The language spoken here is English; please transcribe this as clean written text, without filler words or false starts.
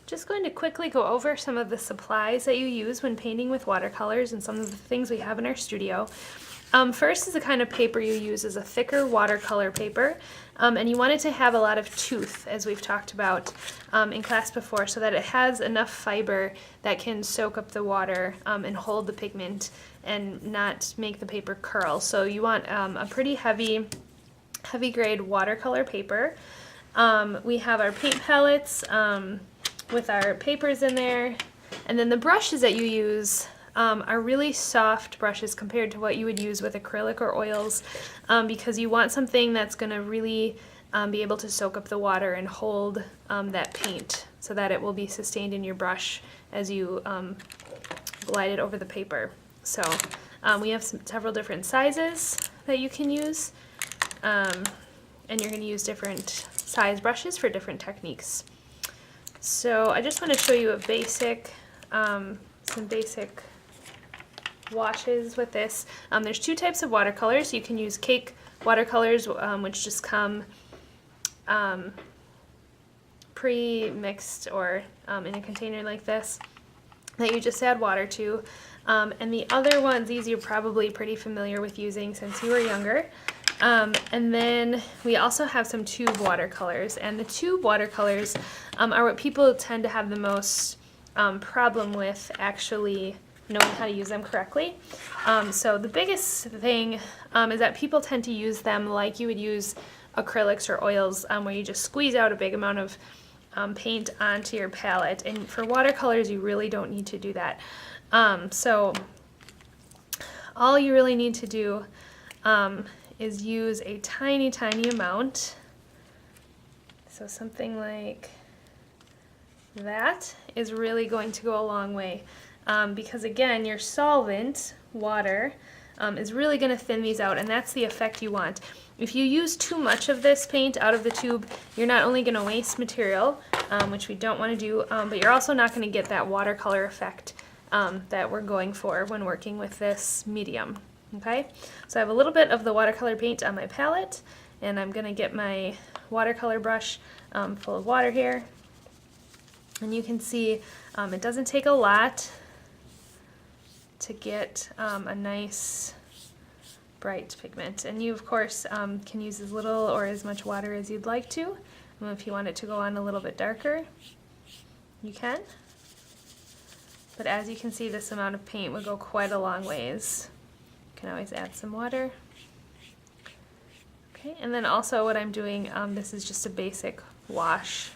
just going to quickly go over some of the supplies that you use when painting with watercolors and some of the things we have in our studio. First is the kind of paper you use is a thicker watercolor paper, and you want it to have a lot of tooth, as we've talked about in class before, so that it has enough fiber that can soak up the water and hold the pigment and not make the paper curl. So you want a pretty heavy grade watercolor paper. We have our paint palettes with our papers in there, and then the brushes that you use are really soft brushes compared to what you would use with acrylic or oils, because you want something that's going to really be able to soak up the water and hold that paint so that it will be sustained in your brush as you glide it over the paper. So we have several different sizes that you can use, and you're going to use different size brushes for different techniques. So I just want to show you a basic, some basic washes with this. There's two types of watercolors. You can use cake watercolors, which just come pre-mixed or in a container like this that you just add water to. And the other ones, these you're probably pretty familiar with using since you were younger. And then we also have some tube watercolors, and the tube watercolors are what people tend to have the most problem with actually knowing how to use them correctly. So the biggest thing is that people tend to use them like you would use acrylics or oils, where you just squeeze out a big amount of paint onto your palette. And for watercolors, you really don't need to do that. So all you really need to do is use a tiny, tiny amount. So something like that is really going to go a long way. Because again, your solvent, water, is really going to thin these out, and that's the effect you want. If you use too much of this paint out of the tube, you're not only going to waste material, which we don't want to do, but you're also not going to get that watercolor effect that we're going for when working with this medium. Okay, so I have a little bit of the watercolor paint on my palette, and I'm going to get my watercolor brush full of water here. And you can see it doesn't take a lot to get a nice bright pigment. And you, of course, can use as little or as much water as you'd like to. If you want it to go on a little bit darker, you can. But as you can see, this amount of paint would go quite a long ways. You can always add some water. Okay, and then also what I'm doing, this is just a basic wash